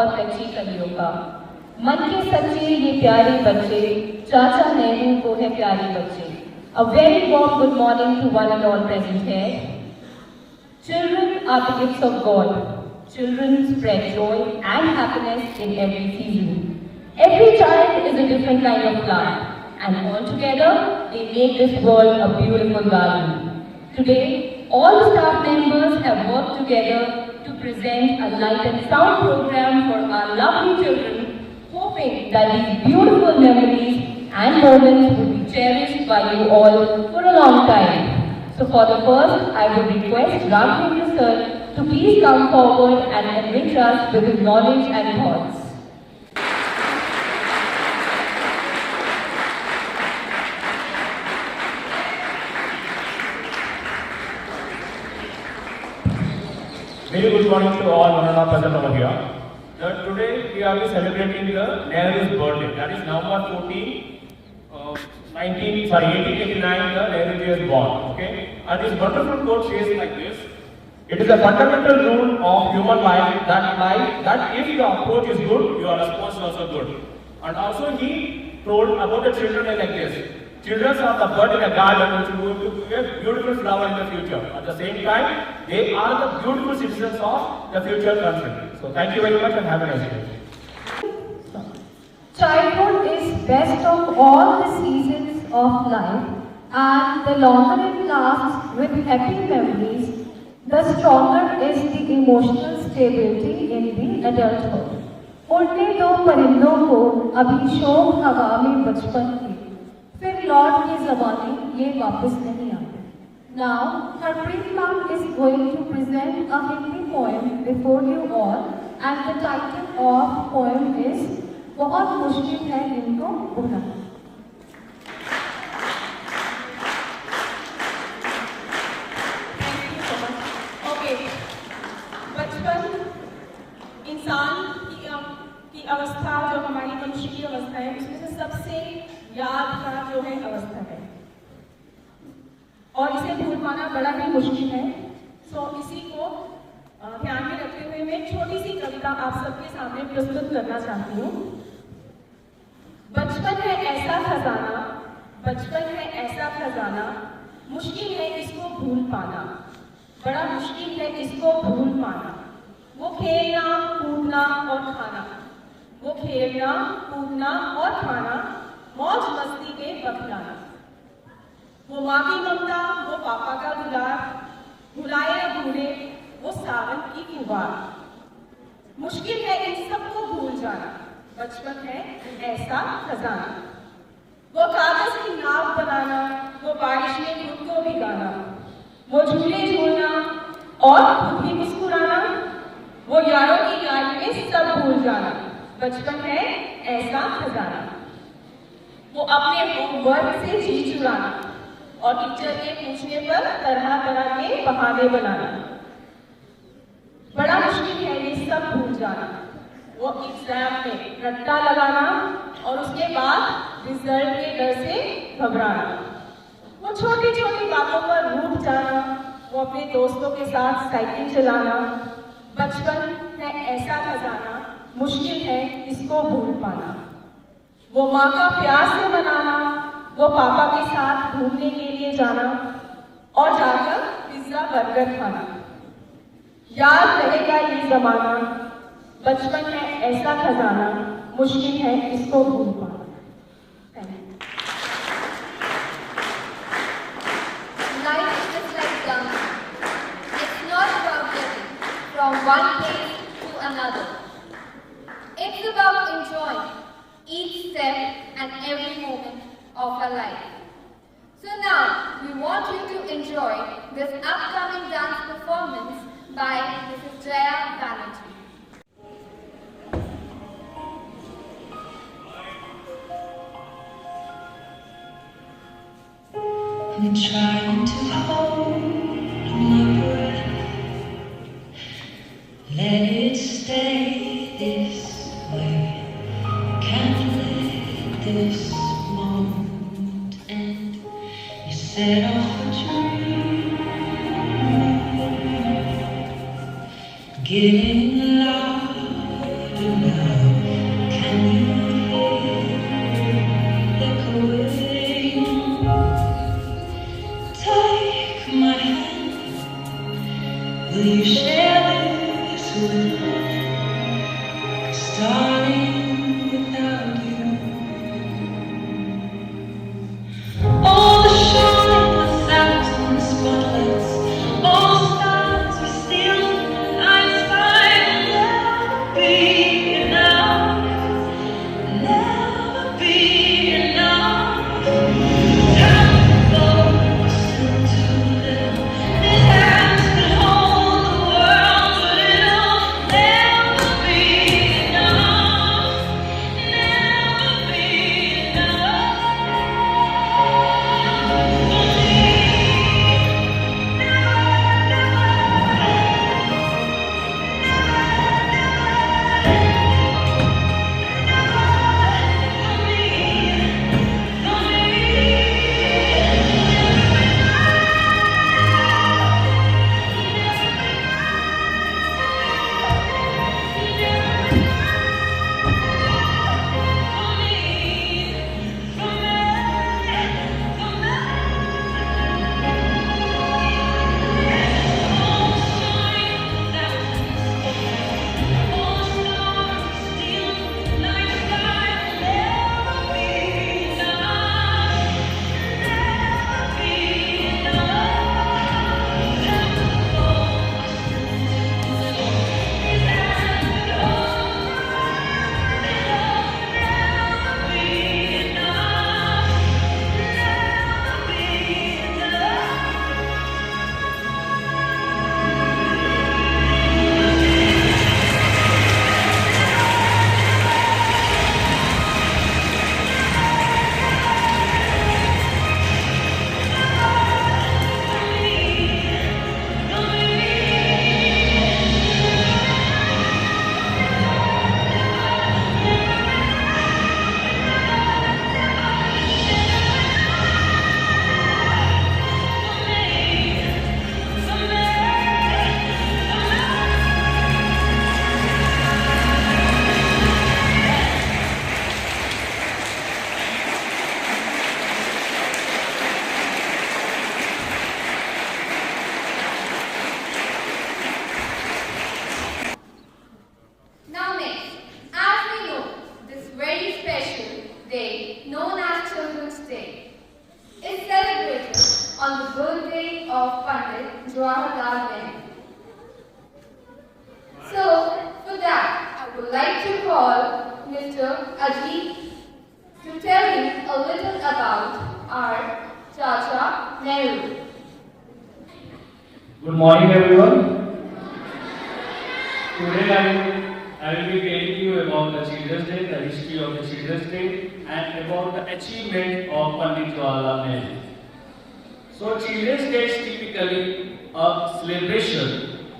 और कच्ची कलियों का। मन के सच्चे ये प्यारे बच्चे, चाचा नेहरू को है प्यारे बच्चे। A very warm good morning to one and all present here. Children are the gifts of God. Children spread joy and happiness in every season. Every child is a different kind of plant, and all together they make this world a beautiful garden. Today, all the staff members have worked together to present a light and sound program for our lovely children, hoping that these beautiful memories and moments will be cherished by you all for a long time. So for the first, I would request Raghavendra sir to please come forward and enrich us with his knowledge and thoughts. Very good morning to all Manana present over here. Today we are celebrating the Nehru's birthday. That is November 14, 1889. The Nehru is born. Okay, and this wonderful quote says like this: "It is a fundamental rule of human life that if your approach is good, your response is also good." And also he told about the children like this: "Children are the bud in a garden which will be a beautiful flower in the future. At the same time, they are the beautiful citizens of the future country." So thank you very much and have a nice day. Childhood is best of all the seasons of life, and the longer it lasts with happy memories, the stronger is the emotional stability in the adulthood. उड़ने दो परिंदों को अभी शोक हवा में बचपन के, फिर लौट के ज़माने ये वापस नहीं आते. Now, Harpreet ma'am is going to present a Hindi poem before you all, and the title of poem is बहुत मुश्किल है इनको भुलाना. बचपन इंसान की अवस्था, जो हमारी मनुष्य की अवस्था है, उसमें से सबसे यादगार जो है अवस्था है, और इसे भूल पाना बड़ा ही मुश्किल है. सो इसी को ध्यान में रखते हुए मैं एक छोटी सी कविता आप सबके सामने प्रस्तुत करना चाहती हूँ. बचपन है ऐसा खजाना, बचपन है ऐसा खजाना, मुश्किल है इसको भूल पाना, बड़ा मुश्किल है इसको भूल पाना. वो खेलना कूदना और खाना, वो खेलना कूदना और खाना, मौज मस्ती में बखलाना. वो माँ की ममता, वो पापा का दुलार, भुलाए न भूले वो सावन की फुहार. मुश्किल है इन सबको भूल जाना, बचपन है ऐसा खजाना. वो कागज की नाव बनाना, वो बारिश में खुद को भिगाना, वो झूले झूलना और खुद भी मुस्कुराना, वो यारों की यारी में सब भूल जाना, बचपन है ऐसा खजाना. वो अपने होमवर्क से जी चुराना और टीचर के पूछने पर तरह तरह के बहाने बनाना. बड़ा मुश्किल है ये सब भूल जाना. वो एग्जाम में रट्टा लगाना और उसके बाद रिजल्ट के डर से घबराना. वो छोटी छोटी बातों पर रूठ जाना, वो अपने दोस्तों के साथ साइकिल चलाना. बचपन है ऐसा खजाना, मुश्किल है इसको भूल पाना. वो माँ का प्यार से मनाना, वो पापा के साथ घूमने के लिए जाना और जाकर पिज्जा बर्गर खाना. याद रहेगा ये जमाना, बचपन है ऐसा खजाना, मुश्किल है इसको भूल पाना. Life is like gum. It's not about getting from one place to another. It's about enjoying each step and every moment of our life. So now, we want you to enjoy this upcoming dance performance by Mrs. Jaya Banerjee. I'm trying to hold my breath, let it stay this way. Can't let this moment end. You set off a dream, getting louder And now, can you hear it echoing? Take my hand. Will you share this with me? 'Cause darling, without you, all the shine, the thousand spotlights, all the stars we steal from the night sky will never be enough, never be enough. Time goes into little, these hands can hold the world, but it'll never be enough, never be enough. Now next, as we know, this very special day, known as Children's Day, is celebrated on the birthday of Pandit Jawaharlal Nehru. So, for that, I would like to call Mr. Ajit to tell you a little about our Chacha Nehru. Good morning, everyone. Today I will be telling you about the Children's Day, the history of the Children's Day, and about the achievement of Pandit Jawaharlal Nehru. So, Children's Day is typically a celebration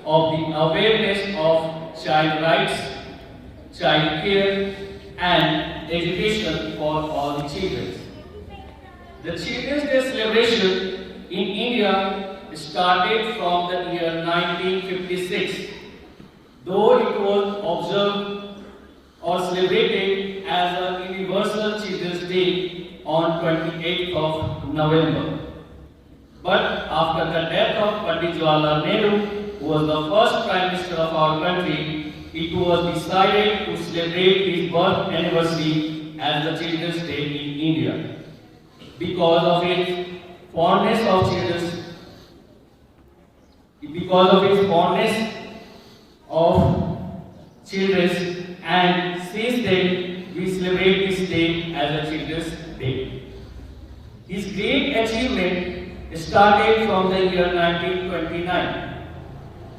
of the awareness of child rights, child care, and education for all the children. The Children's Day celebration in India started from the year 1956, though it was observed or celebrated as a Universal Children's Day on 28th of November. But after the death of Pandit Jawaharlal Nehru, who was the first Prime Minister of our country, it was decided to celebrate his birth anniversary as the Children's Day in India. Because of his fondness of children, and since then we celebrate this day as a Children's Day. His great achievement started from the year 1929,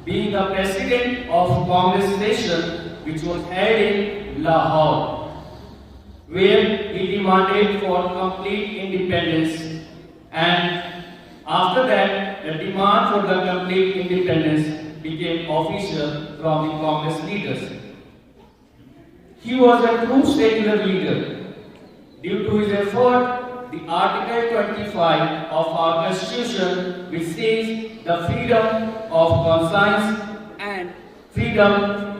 being the president of Congress session which was held in Lahore, where he demanded for complete independence, and after that the demand for the complete independence became official from the Congress leaders. He was a true secular leader. Due to his effort, the Article 25 of our Constitution, which says the freedom of conscience and freedom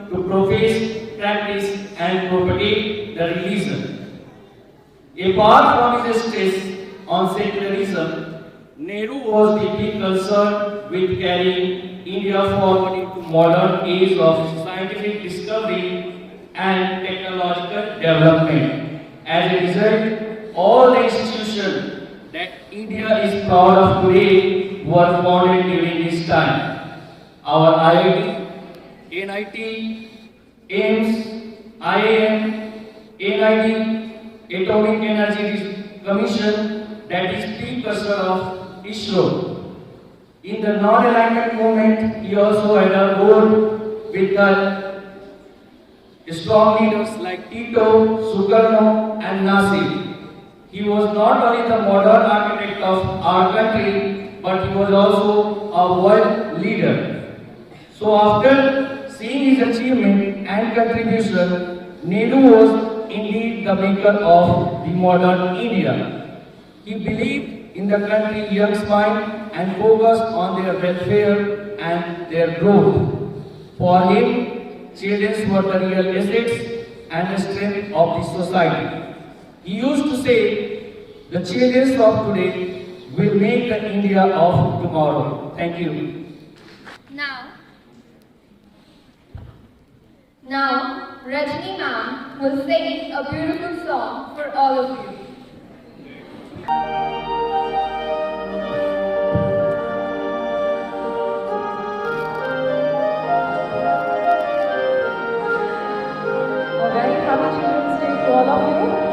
to profess practice and propagate the religion. Apart from his stress on secularism, Nehru was deeply concerned with carrying India forward into modern age of scientific discovery and technological development. As a result, all the institutions that India is proud of today were founded during this time. Our IIT, NIT, AIMS, IAM, NID, Atomic Energy Commission, that is precursor of ISRO. In the non-alignment movement, he also had a role with the strong leaders like Tito, Sukarno, and Nasir. He was not only the modern architect of our country, but he was also a world leader. So after seeing his achievement and contribution, Nehru was indeed the maker of the modern India. He believed in the country's young mind and focused on their welfare and their growth. For him, children were the real assets and the strength of the society. He used to say, the children of today will make the India of tomorrow. Thank you. Now, Rajni ma'am will sing a beautiful song for all of you. A very happy Children's Day to all of you.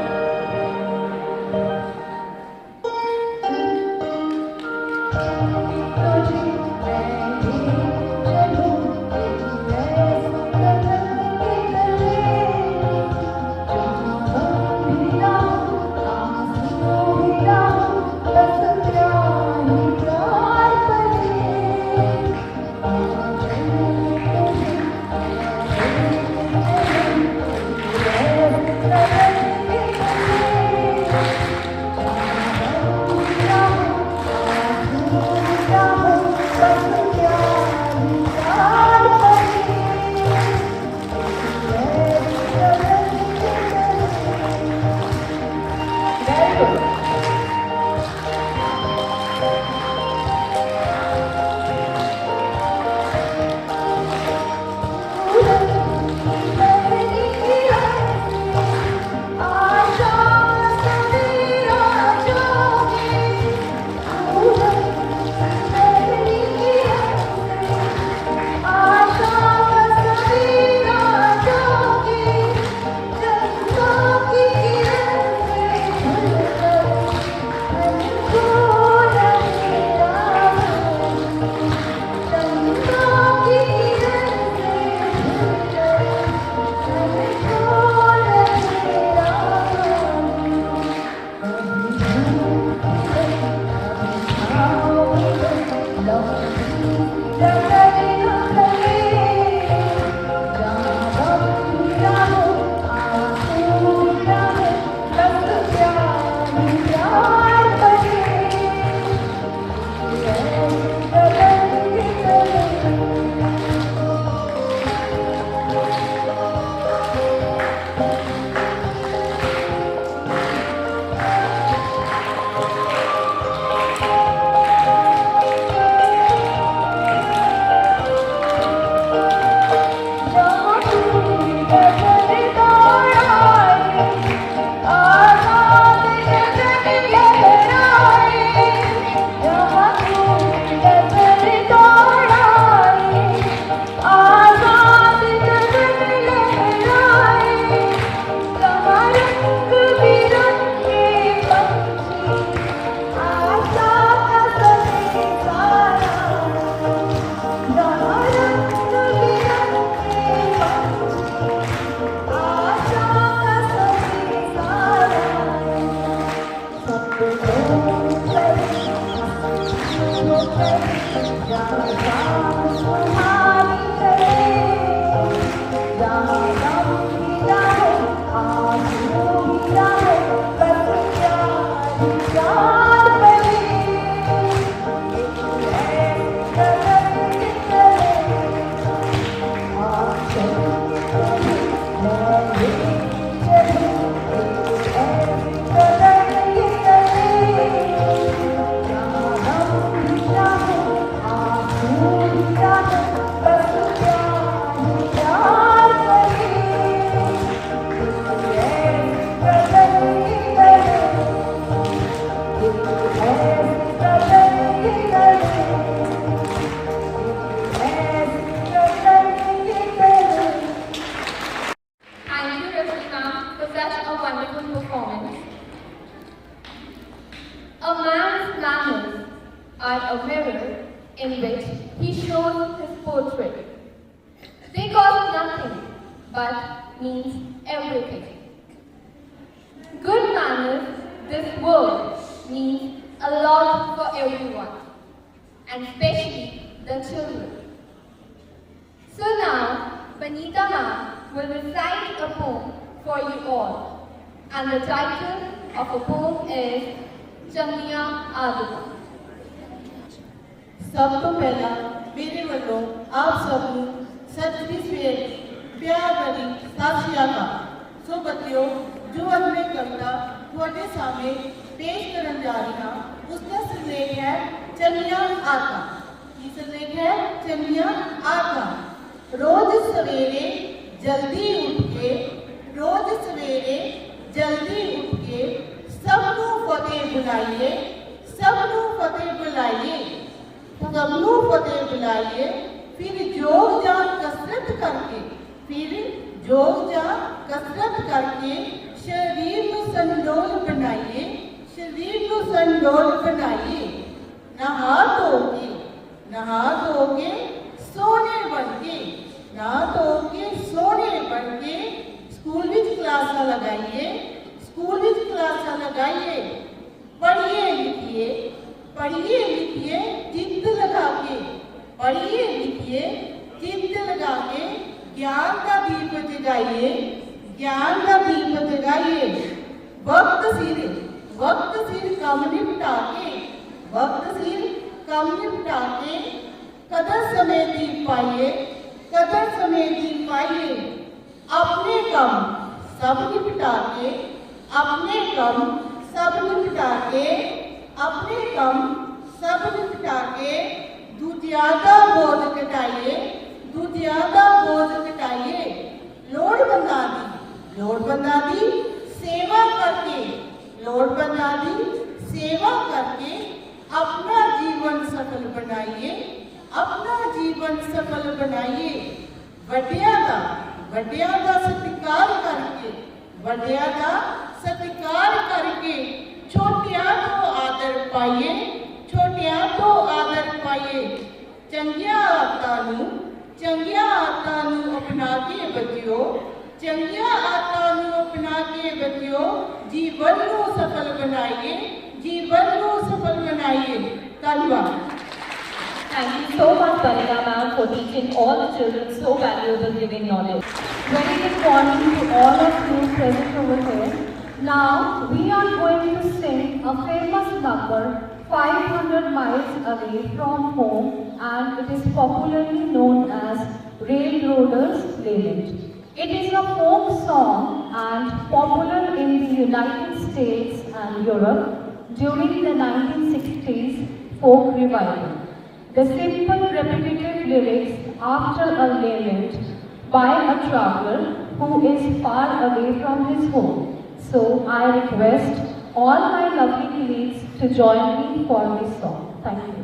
in which he shows his portrait. They cost nothing, but means everything. Good manners, this word, means a lot for everyone, and especially the children. So now, Banita ma'am will recite a poem for you all, and the title of the poem is Changiya Aadatan. ਸਭ ਤੋਂ ਪਹਿਲਾਂ ਮੇਰੇ ਵੱਲੋਂ ਆਪ ਸਭ ਨੂੰ ਸਤਿ ਸ੍ਰੀ ਪਿਆਰ ਭਰੀ ਸਤਿ ਸ਼੍ਰੀ ਅਕਾਲ। ਸੋ ਬੱਚਿਓ, ਜੋ ਅੱਜ ਮੈਂ ਕਵਿਤਾ ਤੁਹਾਡੇ ਸਾਹਮਣੇ ਪੇਸ਼ ਕਰਨ ਜਾ ਰਹੀ ਹਾਂ, ਉਸ ਦਾ ਸਿਰਲੇਖ ਹੈ ਚੰਗੀਆਂ ਆਦਤਾਂ। ਕੀ ਸਿਰਲੇਖ ਹੈ? ਚੰਗੀਆਂ ਆਦਤਾਂ। ਰੋਜ਼ ਸਵੇਰੇ ਜਲਦੀ ਉੱਠ ਕੇ, ਰੋਜ਼ ਸਵੇਰੇ ਜਲਦੀ ਉੱਠ ਕੇ ਸਭ ਨੂੰ ਫਤਿਹ ਬੁਲਾਈਏ, ਸਭ ਨੂੰ ਫਤਿਹ ਬੁਲਾਈਏ, ਸਭ ਨੂੰ ਫਤਿਹ ਬੁਲਾਈਏ। ਫਿਰ ਯੋਗ ਜਾਂ ਕਸਰਤ ਕਰਕੇ, ਫਿਰ ਯੋਗ ਜਾਂ ਕਸਰਤ ਕਰਕੇ ਸਰੀਰ ਨੂੰ ਸੰਜੋਲ ਬਣਾਈਏ, ਸਰੀਰ ਨੂੰ ਸੰਜੋਲ ਬਣਾਈਏ। ਨਹਾ ਧੋ ਕੇ, ਨਹਾ ਧੋ ਕੇ ਸੋਹਣੇ ਬਣ ਕੇ, ਨਹਾ ਧੋ ਕੇ ਸੋਹਣੇ ਬਣ ਕੇ ਸਕੂਲ ਵਿੱਚ ਕਲਾਸਾਂ ਲਗਾਈਏ, ਸਕੂਲ ਵਿੱਚ ਕਲਾਸਾਂ ਲਗਾਈਏ। ਪੜ੍ਹੀਏ ਲਿਖੀਏ, पढ़िए लिखिए चित्त लगा के, पढ़िए लिखिए चित्त लगा के ज्ञान का दीप जगाइए, ज्ञान का दीप जगाइए। वक्त सिर काम निपटा के, वक्त सिर काम निपटा के कदर समय दी पाइए, कदर समय दी पाइए। अपने काम सब निपटा के, अपने काम सब निपटा के, अपने काम सब निपटा के दूजिया का बोझ घटाइए, दूजिया का बोझ घटाइए। लोड़वंदा दी सेवा करके, लोड़वंदा दी सेवा करके अपना जीवन सफल बनाइए, अपना जीवन सफल बनाइए। वड्डिया का सत्कार करके, वड्डिया का सत्कार करके छोटियां तो आदर पाइए, छोटियां तो आदर पाइए। चंगिया आदतां नूं अपना के बच्चिओ, चंगिया आदतां नूं अपना के बच्चिओ जीवन नूं सफल बनाइए, जीवन नूं सफल बनाइए। धन्यवाद। Thank you so much, Banita ma'am, for teaching all the children so valuable living knowledge. Very good morning to all of you present over here. Now we are going to sing a famous number 500 miles away from home, and it is popularly known as Railroaders Lament. It is a folk song and popular in the United States and Europe during the 1960s folk revival. The simple repetitive lyrics after a lament by a traveler who is far away from his home. So I request all my lovely colleagues to join me for this song. Thank you.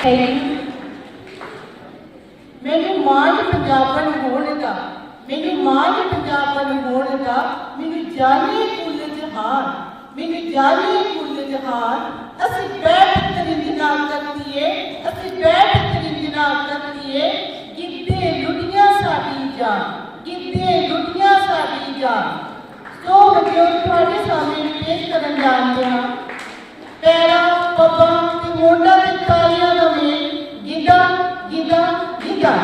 Thank you. ਮੈਨੂੰ ਮਾਣ ਪੰਜਾਬਣ ਹੋਣ ਦਾ, ਮੈਨੂੰ ਮਾਣ ਪੰਜਾਬਣ ਹੋਣ ਦਾ, ਮੈਨੂੰ ਜਾਣੇ ਕੁੱਲ ਜਹਾਨ, ਮੈਨੂੰ ਜਾਣੇ ਕੁੱਲ ਜਹਾਨ। ਅਸੀਂ ਬੈਠ ਕਰਿੰਦਨਾ ਕਰਤੀਏ, ਅਸੀਂ ਬੈਠ ਕਰਿੰਦਨਾ ਕਰਤੀਏ, ਗਿੱਧੇ ਲੁੱਟੀਆਂ ਸਾਡੀ ਜਾਨ, ਗਿੱਧੇ ਲੁੱਟੀਆਂ ਸਾਡੀ ਜਾਨ। ਸੋ ਬੱਚਿਓ ਤੁਹਾਡੇ ਸਾਹਮਣੇ ਪੇਸ਼ ਕਰਨ ਜਾ ਰਹੇ ਹਾਂ ਪੈਰਾਂ, ਪੱਬਾਂ ਤੇ ਮੋਢਾਂ ਤੇ ਤਾਲੀਆਂ ਦਾ ਮੇਲ, Giddha Giddha Giddha.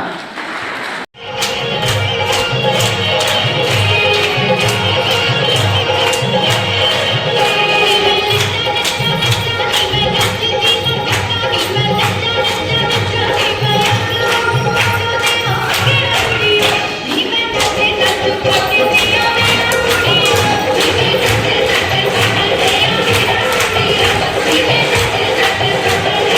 Thank you.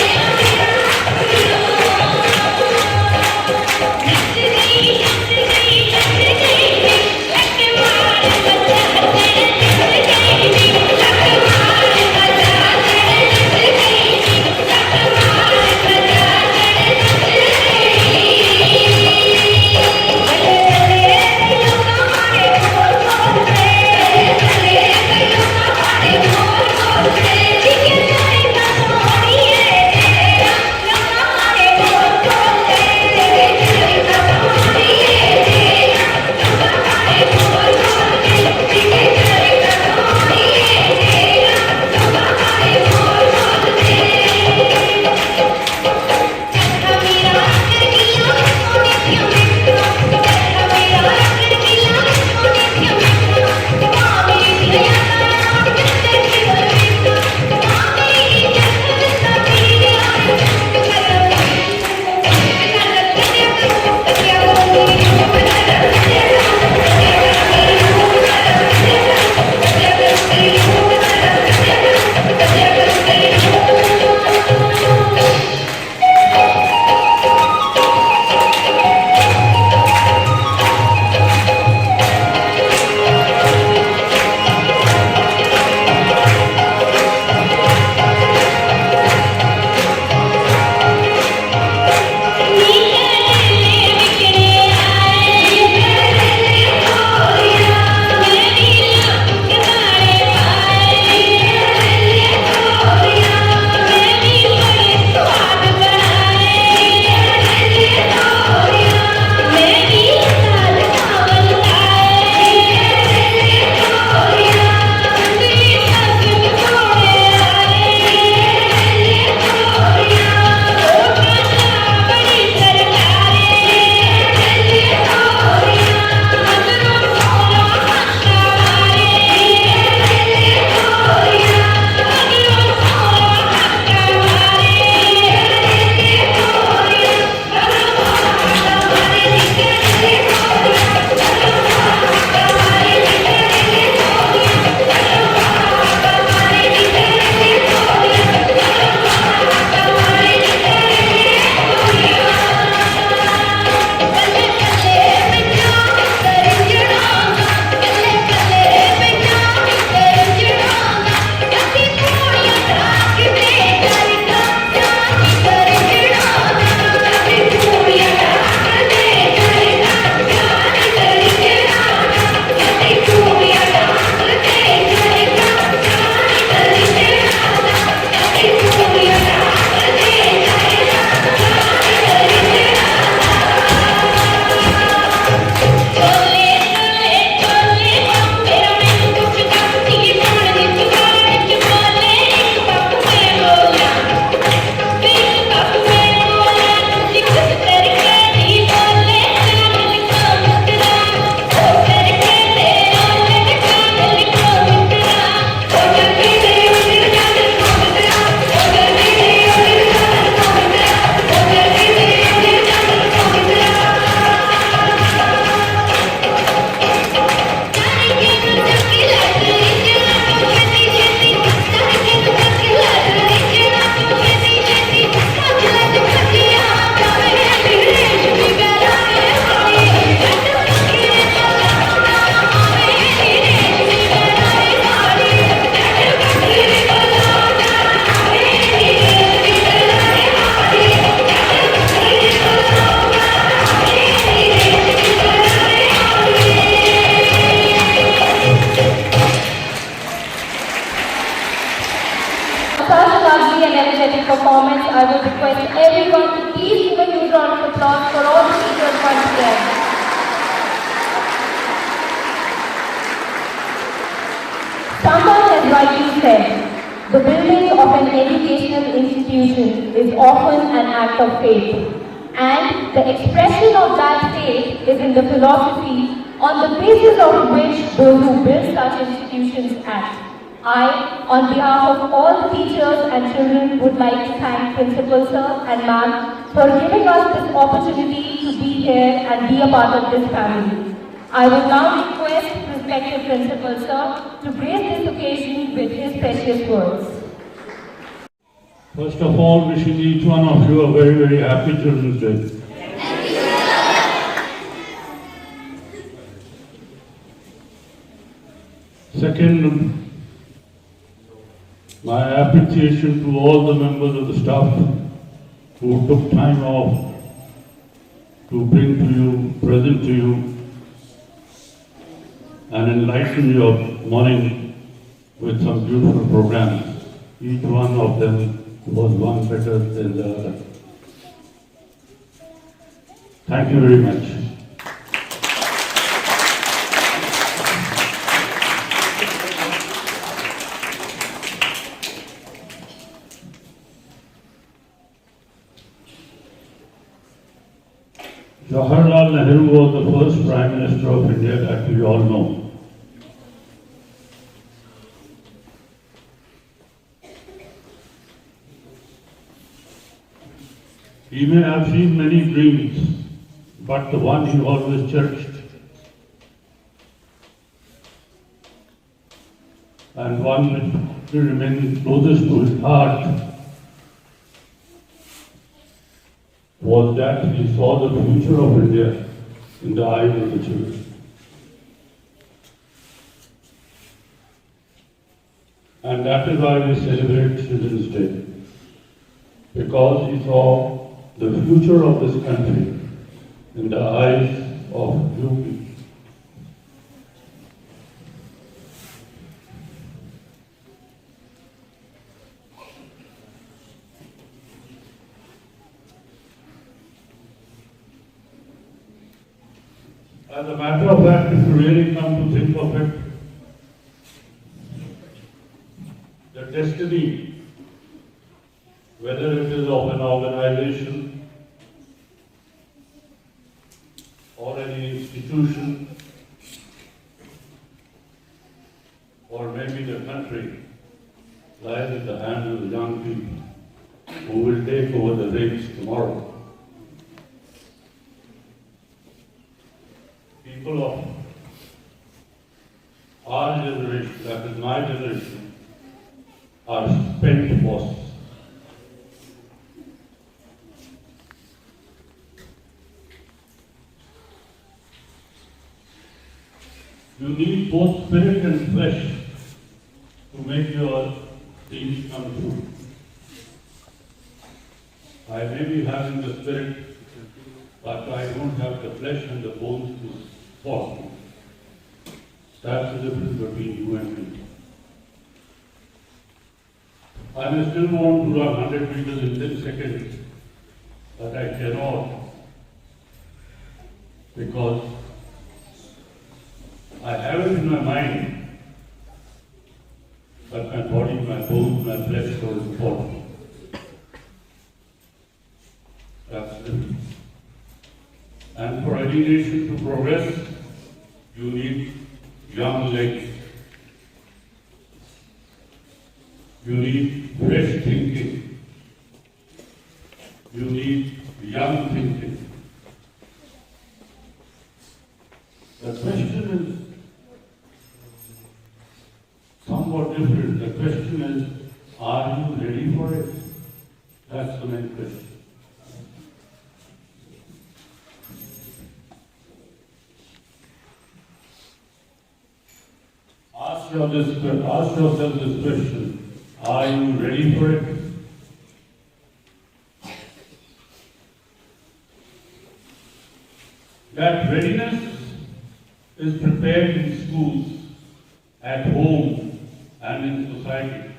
performance, I would request everyone to please give a huge round of applause for all the teachers once again. Someone has rightly said, the building of an educational institution is often an act of faith, and the expression of that faith is in the philosophy on the basis of which those who build such institutions act. I, on behalf of all the teachers and children, would like to thank Principal Sir and Ma'am for giving us this opportunity to be here and be a part of this family. I will now request respected Principal Sir to grace this occasion with his precious words. First of all, wishing each one of you a very, very happy Children's Day. Second, my appreciation to all the members of the staff who took time off to bring to you, present to you, and enlighten your morning with some beautiful programs. Each one of them was one better than the other. Thank you very much. Jawaharlal Nehru was the first Prime Minister of India, that we all know. He may have seen many dreams, but the one he always cherished and one which remains closest to his heart was that he saw the future of India in the eyes of the children. And that is why we celebrate Children's Day, because he saw the future of this country in the eyes of you people. As a matter of fact, if you really come to think of it, the destiny, whether it is of an organization or any institution or maybe the country, lies in the hands of the young people who will take over the reins tomorrow. People of our generation, that is my generation, are spent forces. You need both spirit and flesh to make your dreams come true. I may be having the spirit, but I don't have the flesh and the bones to walk. That's the difference between you and me. I may still want to run 100 meters in 10 seconds, but I cannot, because I have it in my mind, but my body, my bones, my flesh are important. That's the difference. And for any nation to progress, you need young legs. You need fresh thinking. You need young thinking. The question is somewhat different. The question is, are you ready for it? That's the main question. Ask yourself this question, are you ready for it? That readiness is prepared in schools, at home, and in society.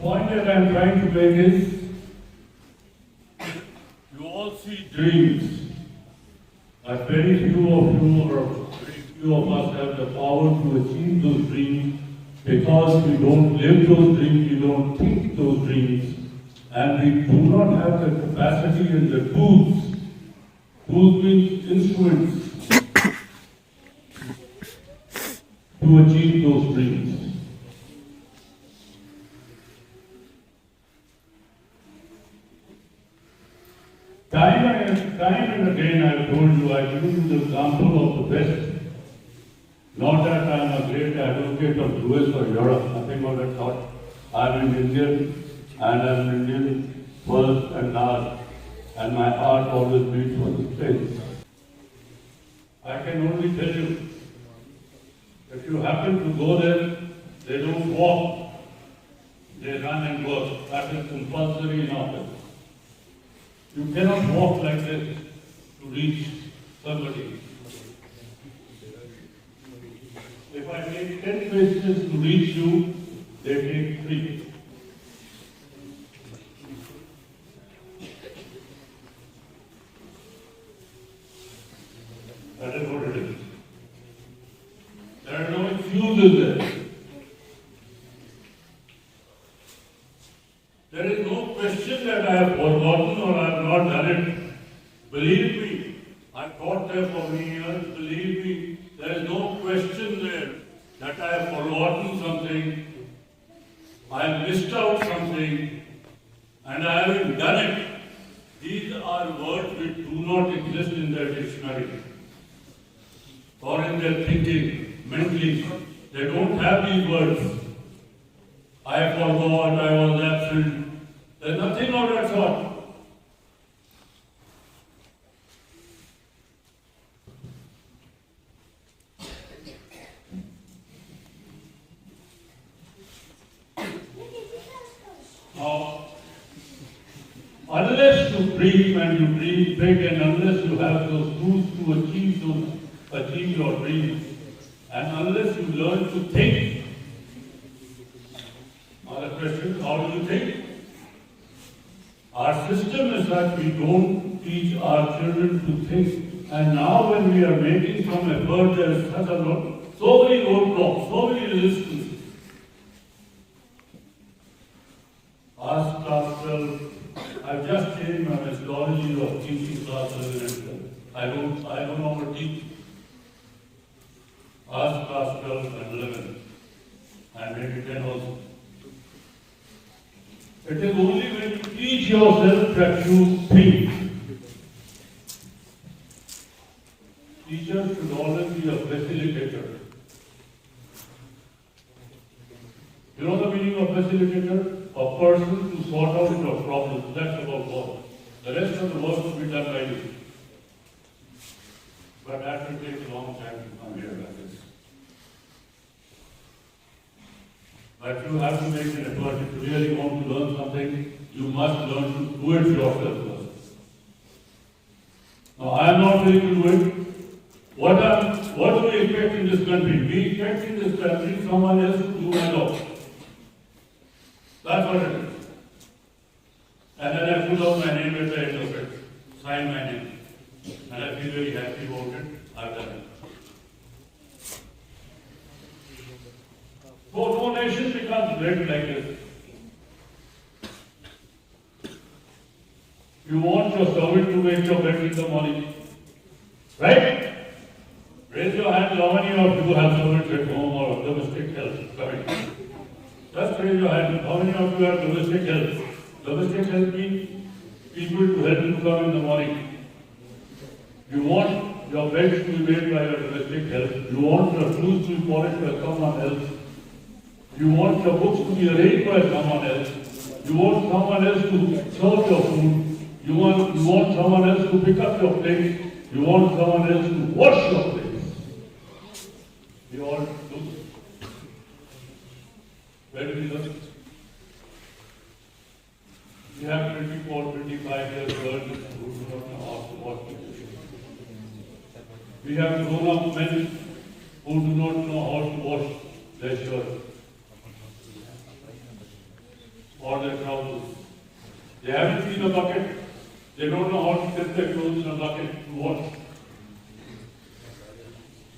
point that I am trying to make is, you all see dreams, but very few of you or very few of us have the power to achieve those dreams because we don't live those dreams, we don't think those dreams, and we do not have the capacity and the tools. Tools means instruments to achieve those dreams. Time and again I have told you, I give you the example of the best. Not that I am a great advocate of US or Europe, nothing of that sort. I am an Indian and I am an Indian first and last, and my heart always beats for this place. I can only tell you, if you happen to go there, they don't walk, they run and work. That is compulsory in office. You cannot walk like this to reach somebody. If I take 10 paces to reach you, they take 3. That is what it is. There are no excuses there. There is no question that I have forgotten or I have not done it. Believe me, I taught there for many years. Believe me, there is no question there that I have forgotten something, I have missed out something, and I haven't done it. These are words which do not exist in their dictionary or in their thinking mentally. They don't have these words. I forgot, I was absent. There's nothing of that sort. Now, unless you dream and you dream big, and unless you have those tools to achieve your dreams, and unless you learn to think, now the question is, how do you think? Our system is that we don't teach our children to think, and now when we are making some effort, there is such a lot, so many roadblocks, so many resistances. Ask class 12. I've just changed my methodology of teaching class 11 and 12. I don't know how to teach. Ask class 12 and 11, and maybe 10 also. It is only when you teach yourself that you think. Teachers should always be a facilitator. You know the meaning of facilitator? A person to sort out your problems. That's about work. The rest of the work will be done by you. But that will take a long time to come here like this. But you have to make an effort. If you really want to learn something, you must learn to do it yourself first. Now, I am not willing to do it. What do we expect in this country? We expect in this country someone else to do my job. That's what it is. And then I put out my name at the end of it, sign my name. And I feel very happy about it. I've done it. So no nation becomes great like this. You want your servant to make your bed in the morning. Right? Raise your hand, how many of you have servants at home or domestic help coming? Just raise your hand. How many of you have domestic help? Domestic help means people to help you come in the morning. You want your bed to be made by your domestic help. You want your shoes to be polished by someone else. You want your books to be arranged by someone else. You want someone else to serve your food. You want someone else to pick up your plate. You want someone else to wash your plate. We all do. Where do we learn? We have 24, 25 years old who do not know how to wash the dishes. We have grown-up men who do not know how to wash their shirts. for their trousers. They haven't seen a bucket. They don't know how to get their clothes in a bucket to wash.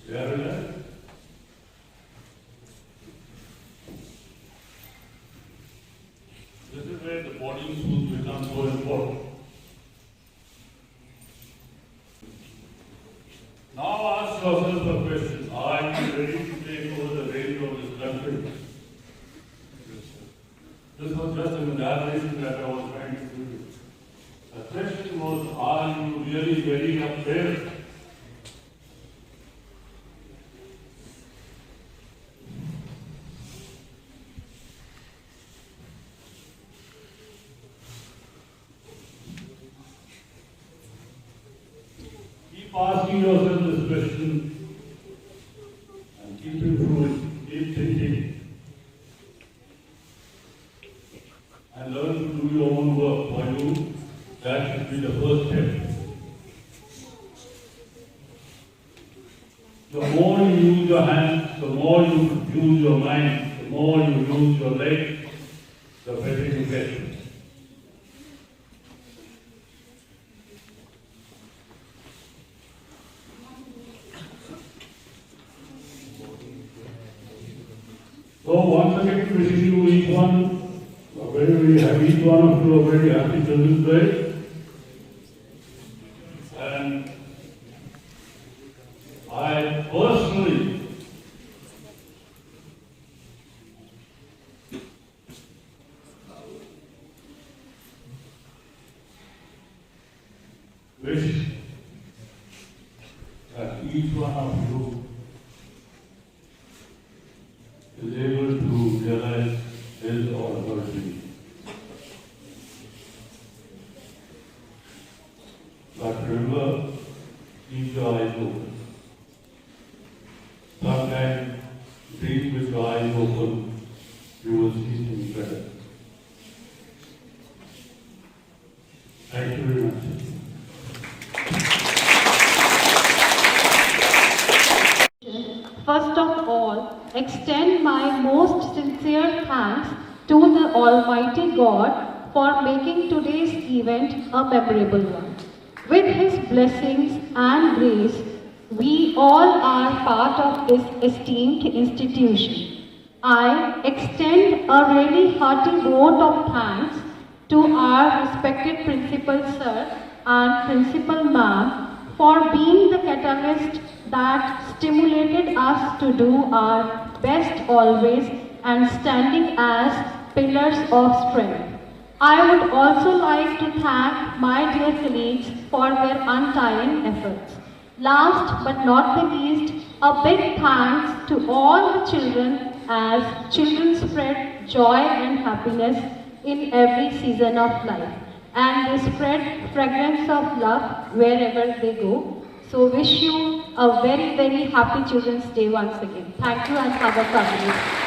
They are there. This is where the boarding schools become so important. Now ask yourself a question. Are you ready to take over the reins of this country? This was just an elaboration that I was trying to do. The question was, are you really ready up there? Keep asking yourself this question and keep improving, keep thinking. And learn to do your own work for you. That should be the first step. The more you use your hands, the more you use your mind, the more you use your legs, the better you get. So once again, wishing you each one a very, very happy, each one of you a very happy Children's Day. And I personally wish that each one of you is able to realize his or her dream. But remember, keep your eyes open. Sometimes, dream with your eyes open, you will see things better. Thank you very much. First of all, extend my most sincere thanks to the Almighty God for making today's event a memorable one. With His blessings and grace, we all are part of this esteemed institution. I extend a really hearty vote of thanks to our respected Principal Sir and Principal Ma'am for being the catalyst that stimulated us to do our best always and standing as pillars of strength. I would also like to thank my dear colleagues for their untiring efforts. Last but not the least, a big thanks to all the children as children spread joy and happiness in every season of life. And they spread fragrance of love wherever they go. So wish you a very, very happy Children's Day once again. Thank you and have a fabulous day.